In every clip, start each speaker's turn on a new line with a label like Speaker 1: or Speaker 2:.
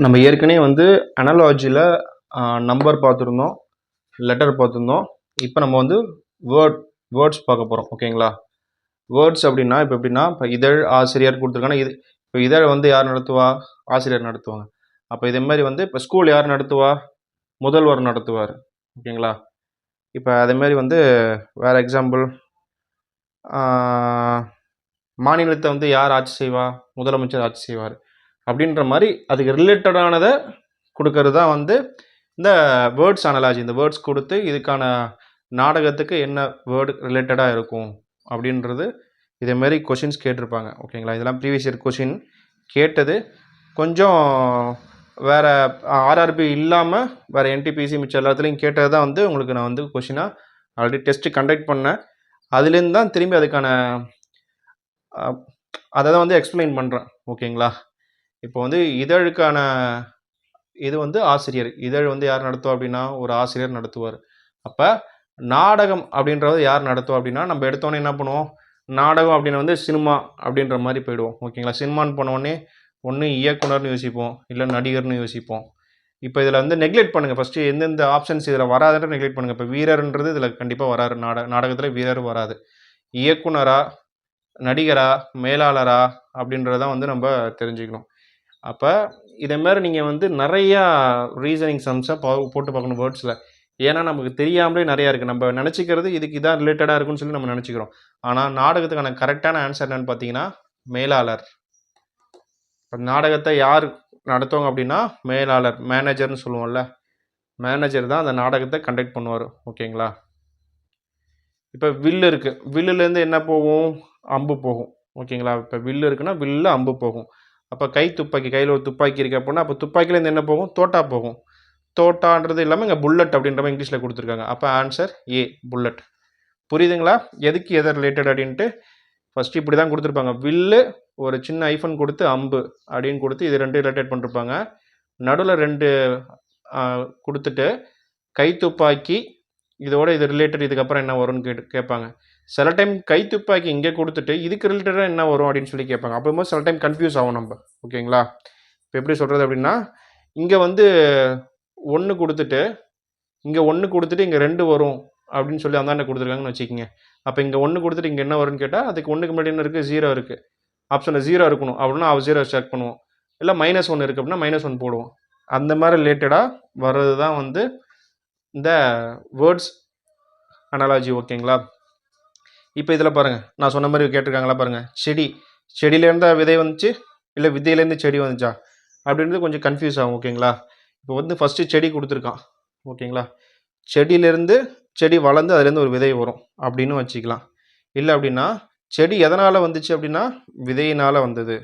Speaker 1: நம்ம ஏற்கனவே வந்து அனாலஜியில் நம்பர் பார்த்துருந்தோம், லெட்டர் பார்த்துருந்தோம். இப்போ நம்ம வந்து வேர்ட்ஸ் பார்க்க போகிறோம். ஓகேங்களா? வேர்ட்ஸ் அப்படின்னா இப்போ இதழ் ஆசிரியர் கொடுத்துருக்காங்கன்னா இப்போ இதழ் வந்து யார் நடத்துவா? ஆசிரியர் நடத்துவாங்க. அப்போ இதே மாதிரி வந்து இப்போ ஸ்கூல் யார் நடத்துவா? முதல்வர் நடத்துவார். ஓகேங்களா? இப்போ அதேமாரி வந்து வேறு எக்ஸாம்பிள், மாநிலத்தை வந்து யார் ஆட்சி செய்வா? முதலமைச்சர் ஆட்சி செய்வார். அப்படின்ற மாதிரி அதுக்கு ரிலேட்டடானதை கொடுக்கறது தான் வந்து இந்த வேர்ட்ஸ் அனலாஜி. இந்த வேர்ட்ஸ் கொடுத்து இதுக்கான நாடகத்துக்கு என்ன வேர்டு ரிலேட்டடாக இருக்கும் அப்படின்றது இதேமாரி கொஷின்ஸ் கேட்டிருப்பாங்க. ஓகேங்களா? இதெல்லாம் ப்ரீவியஸ் இயர் கொஷின் கேட்டது. கொஞ்சம் வேறு ஆர்ஆர்பி இல்லாமல் வேறு என்டிபிசி மிச்சம் எல்லாத்துலேயும் கேட்டது தான் வந்து உங்களுக்கு நான் வந்து கொஷினாக ஆல்ரெடி டெஸ்ட்டு கண்டக்ட் பண்ணேன். அதுலேருந்து தான் திரும்பி அதுக்கான அதை தான் வந்து எக்ஸ்பிளைன் பண்ணுறேன். ஓகேங்களா? இப்போ வந்து இதழுக்கான இது வந்து ஆசிரியர். இதழ் வந்து யார் நடத்துவா அப்படின்னா ஒரு ஆசிரியர் நடத்துவார். அப்போ நாடகம் அப்படின்றது யார் நடத்துவா அப்படின்னா நம்ம எடுத்தோன்னே என்ன பண்ணுவோம்? நாடகம் அப்படின்னு வந்து சினிமா அப்படின்ற மாதிரி போயிடுவோம். ஓகேங்களா? சினிமான்னு போனோடனே ஒன்று இயக்குனர்னு யோசிப்போம், இல்லை நடிகர்னு யோசிப்போம். இப்போ இதில் வந்து நெக்லெக்ட் பண்ணுங்கள். ஃபஸ்ட்டு எந்தெந்த ஆப்ஷன்ஸ் இதில் வராதுன்ற நெக்லெக்ட் பண்ணுங்கள். இப்போ வீரர்ன்றது இதில் கண்டிப்பாக வராது. நாடகத்தில் வீரர் வராது. இயக்குனரா, நடிகரா, மேலாளரா அப்படின்றதான் வந்து நம்ம தெரிஞ்சுக்கணும். அப்போ இதேமாரி நீங்கள் வந்து நிறையா ரீசனிங் சம்ஸை போட்டு பார்க்கணும் வேர்ட்ஸில். ஏன்னா நமக்கு தெரியாமலே நிறையா இருக்குது. நம்ம நினச்சிக்கிறது இதுக்கு இதான் ரிலேட்டடாக இருக்குன்னு சொல்லி நம்ம நினச்சிக்கிறோம். ஆனால் நாடகத்துக்கான கரெக்டான ஆன்சர் என்னன்னு பார்த்தீங்கன்னா மேலாளர். நாடகத்தை யார் நடத்துவாங்க அப்படின்னா மேலாளர், மேனேஜர்னு சொல்லுவோம்ல. மேனேஜர் தான் அந்த நாடகத்தை கண்டக்ட் பண்ணுவார். ஓகேங்களா? இப்போ வில்லு இருக்குது. வில்லுலேருந்து என்ன போகும்? அம்பு போகும். ஓகேங்களா? இப்போ வில்லு இருக்குன்னா வில்ல அம்பு போகும். அப்போ துப்பாக்கி, கையில் ஒரு துப்பாக்கி இருக்குது அப்படின்னா அப்போ துப்பாக்கிலேருந்து என்ன போகும்? தோட்டா போகும். தோட்டான்றது இல்லாமல் இங்கே புல்லட் அப்படின்ற மாதிரி இங்கிலீஷில் கொடுத்துருக்காங்க. அப்போ ஆன்சர் ஏ, புல்லட். புரியுதுங்களா? எதுக்கு எதை ரிலேட்டட் அப்படின்ட்டு ஃபஸ்ட்டு இப்படி தான் கொடுத்துருப்பாங்க. வில்லு ஒரு சின்ன ஐஃபன் கொடுத்து அம்பு அப்படின்னு கொடுத்து இது ரெண்டு ரிலேட்டட் பண்ணிருப்பாங்க. நடுவில் ரெண்டு கொடுத்துட்டு கைத்துப்பாக்கி இதோட இது ரிலேட்டட் இதுக்கப்புறம் என்ன வரும்னு கேட்பாங்க. சில டைம் கைத்துப்பாக்கி இங்கே கொடுத்துட்டு இதுக்கு ரிலேட்டடாக என்ன வரும் அப்படின்னு சொல்லி கேட்பாங்க. அப்போ சில டைம் கன்ஃபியூஸ் ஆகும் நம்ம. ஓகேங்களா? இப்போ எப்படி சொல்கிறது அப்படின்னா இங்கே வந்து ஒன்று கொடுத்துட்டு இங்கே ஒன்று கொடுத்துட்டு இங்கே ரெண்டு வரும் அப்படின்னு சொல்லி அந்தாண்ட கொடுத்துருக்காங்கன்னு வச்சுக்கிங்க. அப்போ இங்கே ஒன்று கொடுத்துட்டு இங்கே என்ன வரும்னு கேட்டால் அதுக்கு ஒன்றுக்கு முன்னாடி என்ன இருக்குது? 0 இருக்குது. ஆப்ஷனில் 0 இருக்கணும் அப்படின்னா 0 செலக்ட் பண்ணுவோம். இல்லை -1 இருக்குது அப்படின்னா -1 போடுவோம். அந்த மாதிரி ரிலேட்டடாக வர்றது தான் வந்து இந்த வேர்ட்ஸ் அனாலஜி. ஓகேங்களா? இப்போ இதில் பாருங்கள், நான் சொன்ன மாதிரி கேட்டிருக்காங்களா பாருங்கள். செடியிலேருந்து விதை வந்துச்சு, இல்லை விதையிலேருந்து செடி வந்துச்சா அப்படின்றது கொஞ்சம் கன்ஃபியூஸ் ஆகும். ஓகேங்களா? இப்போ வந்து ஃபஸ்ட்டு செடி கொடுத்துருக்கான். ஓகேங்களா? செடியிலேருந்து செடி வளர்ந்து அதுலேருந்து ஒரு விதை வரும் அப்படின்னு வச்சுக்கலாம். இல்லை அப்படின்னா செடி எதனால் வந்துச்சு அப்படின்னா விதையினால் வந்தது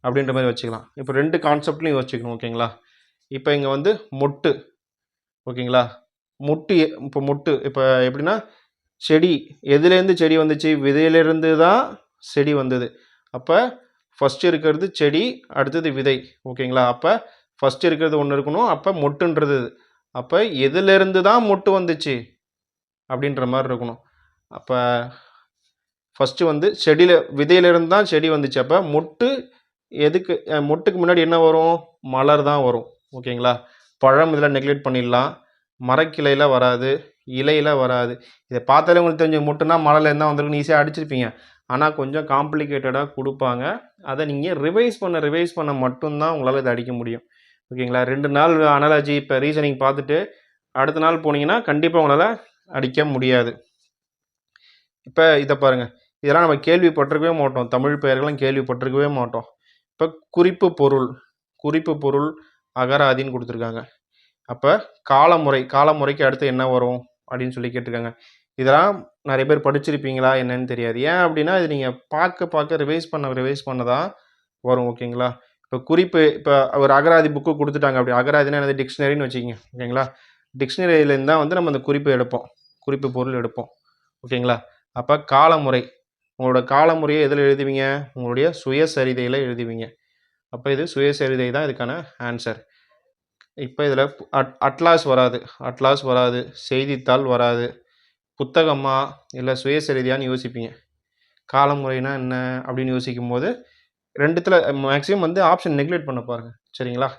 Speaker 1: அப்படின்ற மாதிரி வச்சுக்கலாம். இப்போ ரெண்டு கான்செப்ட்லையும் யோசிச்சுக்கணும். ஓகேங்களா? இப்போ இங்கே வந்து மொட்டு. ஓகேங்களா? மொட்டு இப்போ எப்படின்னா செடி எதுலேருந்து செடி வந்துச்சு? விதையிலேருந்து தான் செடி வந்தது. அப்போ ஃபஸ்ட்டு இருக்கிறது செடி, அடுத்தது விதை. ஓகேங்களா? அப்போ ஃபஸ்ட்டு இருக்கிறது ஒன்று இருக்கணும். அப்போ மொட்டுன்றது அப்போ எதுலேருந்து தான் மொட்டு வந்துச்சு அப்படின்ற மாதிரி இருக்கணும். அப்போ ஃபஸ்ட்டு வந்து விதையிலேருந்து தான் செடி வந்துச்சு. அப்போ மொட்டுக்கு முன்னாடி என்ன வரும்? மலர் தான் வரும். ஓகேங்களா? பழம் இதில் நெக்லெக்ட் பண்ணிடலாம். மரக்கிளையில் வராது, இலையில் வராது. இதை பார்த்தாலே உங்களுக்கு தெரிஞ்ச மொட்டுனா மலர்லேருந்து தான் வந்திருக்குன்னு ஈஸியாக அடிச்சிருப்பீங்க. ஆனால் கொஞ்சம் காம்ப்ளிகேட்டடாக கொடுப்பாங்க. அதை நீங்கள் ரிவைஸ் பண்ண மட்டும்தான் உங்களால் இதை அடிக்க முடியும். ஓகேங்களா? 2 நாள் அனாலஜி இப்போ ரீசனிங் பார்த்துட்டு அடுத்த நாள் போனீங்கன்னா கண்டிப்பாக உங்களால் அடிக்க முடியாது. இப்போ இதை பாருங்கள், இதெல்லாம் நம்ம கேள்விப்பட்டிருக்கவே மாட்டோம். தமிழ் பெயர்கள்லாம் கேள்விப்பட்டிருக்கவே மாட்டோம். இப்போ குறிப்பு பொருள் அகராதின்னு கொடுத்துருக்காங்க. அப்போ காலமுறைக்கு அடுத்து என்ன வரும் அப்படின்னு சொல்லி கேட்டிருக்காங்க. இதெல்லாம் நிறைய பேர் படிச்சிருப்பீங்களா என்னன்னு தெரியாது. ஏன் அப்படின்னா இது நீங்கள் பார்க்க ரிவைஸ் பண்ண தான் வரும். ஓகேங்களா? இப்போ ஒரு அகராதி புக்கு கொடுத்துட்டாங்க. அப்படி அகராதினா என்னது? டிக்ஷனரின்னு வச்சுக்கிங்க. ஓகேங்களா? டிக்ஷனரியிலேருந்து தான் வந்து நம்ம அந்த குறிப்பு பொருள் எடுப்போம். ஓகேங்களா? அப்போ காலமுறை, உங்களோட காலமுறையை எதில் எழுதுவீங்க? உங்களுடைய சுயசரிதையில் எழுதுவீங்க. அப்போ இது சுயசரிதை தான் இதுக்கான ஆன்சர். இப்போ இதில் அட்லாஸ் வராது, செய்தித்தாள் வராது, புத்தகமா இல்லை சுயசரிதையான்னு யோசிப்பீங்க. காலமுறைனா என்ன அப்படின்னு யோசிக்கும் போது ரெண்டுத்தில் மேக்ஸிமம் வந்து ஆப்ஷன் நெக்லெக்ட் பண்ண பாருங்கள். சரிங்களா?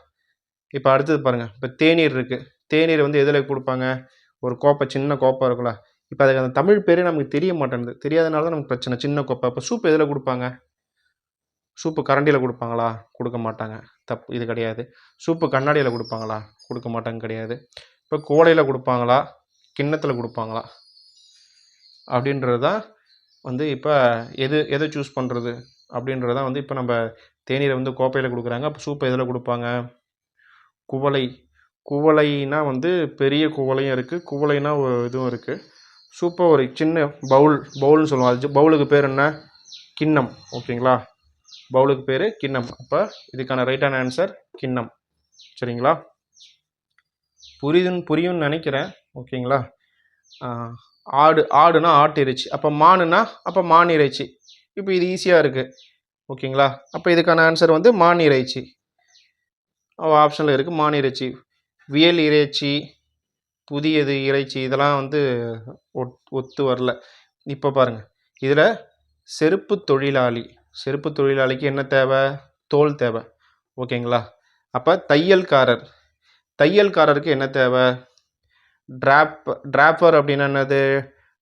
Speaker 1: இப்போ அடுத்தது பாருங்கள், இப்போ தேநீர் இருக்குது. தேநீர் வந்து எதில் கொடுப்பாங்க? ஒரு கோப்பை, சின்ன கோப்பை இருக்குல்ல. இப்போ அதுக்கு அந்த தமிழ் பேரே நமக்கு தெரிய மாட்டேங்குது. தெரியாதனால தான் நமக்கு பிரச்சனை. சின்ன கோப்பை. அப்போ சூப் எதில் கொடுப்பாங்க? சூப்பு கரண்டியில் கொடுப்பாங்களா? கொடுக்க மாட்டாங்க. தப்பு, இது கிடையாது. சூப்பு கண்ணாடியில் கொடுப்பாங்களா? கொடுக்க மாட்டாங்க, கிடையாது. இப்போ கோடையில் கொடுப்பாங்களா? கிண்ணத்தில் கொடுப்பாங்களா? அப்படின்றது தான் வந்து இப்போ எதை சூஸ் பண்ணுறது அப்படின்றது தான் வந்து இப்போ நம்ம தேநீரை வந்து கோப்பையில் கொடுக்குறாங்க. அப்போ சூப்பை எதில் கொடுப்பாங்க? குவளை. குவளைனா வந்து பெரிய குவளையும் இருக்குது, குவளைனா ஒரு இதுவும் இருக்குது. சூப்பை ஒரு சின்ன பவுல்னு சொல்லுவோம். அது பவுலுக்கு பேர் என்ன? கிண்ணம். ஓகேங்களா? பவுலுக்கு பேர் கிண்ணம். அப்போ இதுக்கான ரைட்டான ஆன்சர் கிண்ணம். சரிங்களா? புரியும்னு நினைக்கிறேன். ஓகேங்களா? ஆடுனா ஆட்டு இறைச்சி. அப்போ மானுனா அப்போ மான் இறைச்சி. இப்போ இது ஈஸியாக இருக்குது. ஓகேங்களா? அப்போ இதுக்கான ஆன்சர் வந்து மான் இறைச்சி. ஆப்ஷனில் இருக்குது மான் இறைச்சி. வியல் இறைச்சி, புதியது இறைச்சி, இதெல்லாம் வந்து ஒத்து வரல. இப்போ பாருங்கள், இதில் செருப்பு தொழிலாளி. செருப்பு தொழிலாளிக்கு என்ன தேவை? தோல் தேவை. ஓகேங்களா? அப்போ தையல்காரருக்கு என்ன தேவை? டிராப்பர் அப்படின்னா என்னது?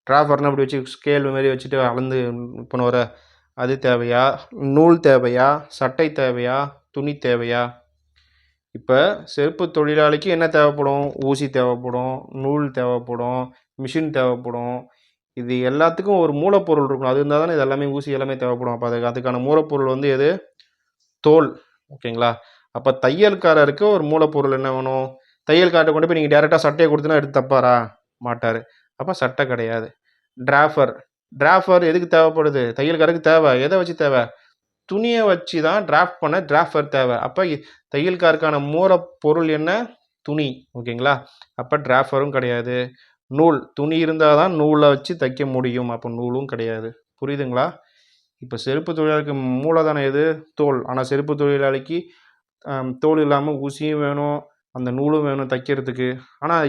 Speaker 1: டிராப்பர்னு அப்படி வச்சு ஸ்கேல் மாரி வச்சுட்டு அளந்து பண்ணுவார, அது தேவையா? நூல் தேவையா? சட்டை தேவையா? துணி தேவையா? இப்போ செருப்பு தொழிலாளிக்கு என்ன தேவைப்படும்? ஊசி தேவைப்படும், நூல் தேவைப்படும், மிஷின் தேவைப்படும். இது எல்லாத்துக்கும் ஒரு மூலப்பொருள் இருக்கணும். அது இருந்தால் தானே இது எல்லாமே, ஊசி எல்லாமே தேவைப்படும். அப்போ அதுக்கான மூலப்பொருள் வந்து எது? தோல். ஓகேங்களா? அப்போ தையல்காரருக்கு ஒரு மூலப்பொருள் என்ன வேணும்? தையல்காரரை கொண்டு போய் நீங்கள் டேரெக்டாக சட்டையை கொடுத்தனா எடுத்து தப்பாரா? மாட்டார். அப்போ சட்டை கிடையாது. டிராஃபர் எதுக்கு தேவைப்படுது? தையல்காரருக்கு தேவை. எதை வச்சு தேவை? துணியை வச்சு தான் டிராஃப்ட் பண்ண டிராஃபர் தேவை. அப்போ தையல்காருக்கான மூலப்பொருள் என்ன? துணி. ஓகேங்களா? அப்போ டிராஃபரும் கிடையாது. நூல், துணி இருந்தால் தான் நூலை வச்சு தைக்க முடியும். அப்போ நூலும் கிடையாது. புரியுதுங்களா? இப்போ செருப்பு தொழிலாளிக்கு மூலதனம் எது? தோல். ஆனால் செருப்பு தொழிலாளிக்கு தோல் இல்லாமல் ஊசியும் வேணும், அந்த நூலும் வேணும் தைக்கிறதுக்கு. ஆனால்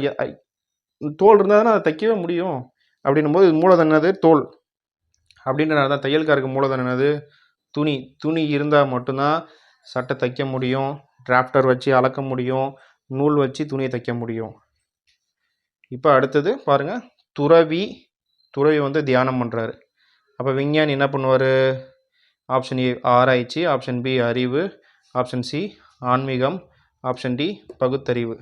Speaker 1: தோல் இருந்தால் தானே அதை தைக்கவே முடியும். அப்படின்னும் போது மூலதனம் என்னது? தோல். அப்படின்றனால தான் தையல்காருக்கு மூலதனம் என்னது? துணி. துணி இருந்தால் மட்டும்தான் சட்டை தைக்க முடியும், டிராஃப்டர் வச்சு அளக்க முடியும், நூல் வச்சு துணியை தைக்க முடியும். இப்போ அடுத்தது பாருங்கள், துறவி வந்து தியானம் பண்ணுறாரு. அப்போ விஞ்ஞானி என்ன பண்ணுவார்? ஆப்ஷன் ஏ ஆராய்ச்சி, ஆப்ஷன் பி அறிவு, ஆப்ஷன் சி ஆன்மீகம், ஆப்ஷன் டி பகுத்தறிவு.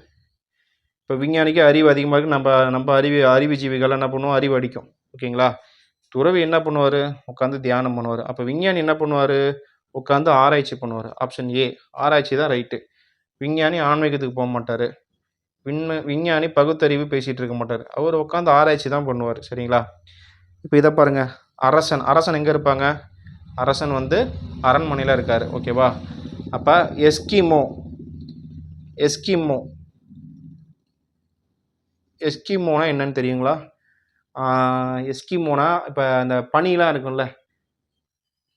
Speaker 1: இப்போ விஞ்ஞானிக்கு அறிவு அதிகமாக இருக்குது. நம்ம அறிவுஜீவிகள் என்ன பண்ணுவோம்? அறிவு அடிக்கும். ஓகேங்களா? துறவி என்ன பண்ணுவார்? உட்காந்து தியானம் பண்ணுவார். அப்போ விஞ்ஞானி என்ன பண்ணுவார்? உட்காந்து ஆராய்ச்சி பண்ணுவார். ஆப்ஷன் ஏ ஆராய்ச்சி தான் ரைட்டு. விஞ்ஞானி ஆன்மீகத்துக்கு போக மாட்டார். விஞ்ஞானி பகுத்தறிவு பேசிகிட்டு இருக்க மாட்டார். அவர் உட்காந்து ஆராய்ச்சி தான் பண்ணுவார். சரிங்களா? இப்போ இதை பாருங்கள், அரசன் எங்கே இருப்பாங்க? அரசன் வந்து அரண்மனையில் இருக்கார். ஓகேவா? அப்போ எஸ்கிமோனா என்னன்னு தெரியுங்களா? எஸ்கிமோனா இப்போ அந்த பனிலாம் இருக்கும்ல,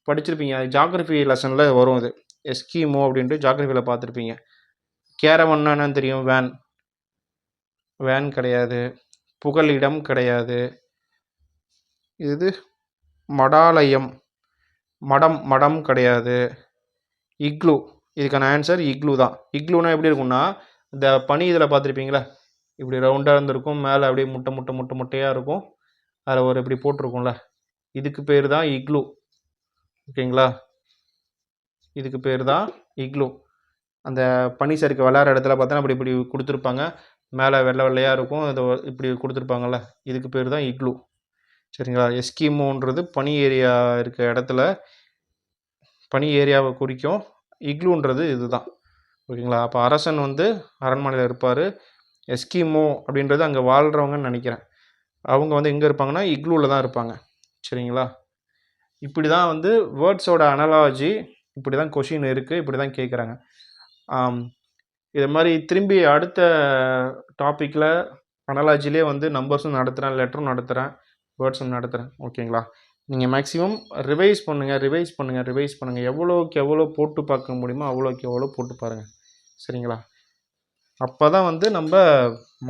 Speaker 1: படிச்சிருப்பீங்க, ஜாகிரஃபி லெசனில் வரும். இது எஸ்கிமோ அப்படின்ட்டு ஜாகிரஃபியில் பார்த்துருப்பீங்க. கேரவன்னா என்னன்னு தெரியும்? வேன் கிடையாது. புகலிடம் கிடையாது. இது மடாலயம், மடம் கிடையாது. இக்லூ. இதுக்கான ஆன்சர் இக்லூ தான். இக்லூனா எப்படி இருக்கும்னா, இந்த பனி இதில் பார்த்துருப்பீங்களா, இப்படி ரவுண்டாக இருந்திருக்கும், மேலே அப்படியே முட்டையாக இருக்கும், அதில் ஒரு இப்படி போட்டிருக்கும்ல, இதுக்கு பேர் தான் இக்லூ. ஓகேங்களா? இதுக்கு பேர் தான் இக்லூ. அந்த பனி சறுக்கு விளையாடுற இடத்துல பார்த்தோன்னா அப்படி இப்படி கொடுத்துருப்பாங்க, மேலே வெள்ளையாக இருக்கும், இது இப்படி கொடுத்துருப்பாங்கள்ல, இதுக்கு பேர் தான் இக்லூ. சரிங்களா? எஸ்கிமோன்றது பனி ஏரியா இருக்க இடத்துல பனி ஏரியாவை குறிக்கும். இக்லூன்றது இதுதான். ஓகேங்களா? அப்போ அரசன் வந்து அரண்மனையில் இருப்பார். எஸ்கிமோ அப்படின்றது அங்கே வாழ்கிறவங்கன்னு நினைக்கிறேன். அவங்க வந்து எங்கே இருப்பாங்கன்னா இக்லூவில் தான் இருப்பாங்க. சரிங்களா? இப்படி தான் வந்து வேர்ட்ஸோட அனாலஜி, இப்படி தான் கொஷின் இருக்குது, இப்படி தான் கேட்குறாங்க. இது மாதிரி திரும்பி அடுத்த டாப்பிக்கில் அனாலஜிலே வந்து நம்பர்ஸும் நடத்துகிறேன், லெட்டரும் நடத்துகிறேன், வேர்ட்ஸும் நடத்துகிறேன். ஓகேங்களா? நீங்கள் மேக்ஸிமம் ரிவைஸ் பண்ணுங்கள். எவ்வளோக்கு எவ்வளோ போட்டு பார்க்க முடியுமோ அவ்வளோக்கு எவ்வளோ போட்டு பாருங்கள். சரிங்களா? அப்போ தான் வந்து நம்ம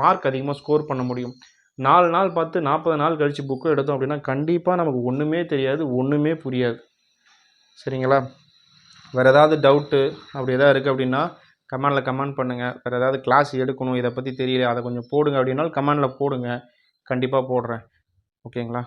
Speaker 1: மார்க் அதிகமாக ஸ்கோர் பண்ண முடியும். 4 நாள் பார்த்து 40 நாள் கழித்து புக்கு எடுத்தோம் அப்படின்னா கண்டிப்பாக நமக்கு ஒன்றுமே தெரியாது, ஒன்றுமே புரியாது. சரிங்களா? வேறு ஏதாவது டவுட்டு அப்படி எதாவது இருக்குது அப்படின்னா கமெண்டில் கமெண்ட் பண்ணுங்கள். வேறு ஏதாவது கிளாஸ் எடுக்கணும், இதை பற்றி தெரியல, அதை கொஞ்சம் போடுங்க அப்படின்னாலும் கமெண்டில் போடுங்க. கண்டிப்பாக போடுறேன். ஓகேங்களா?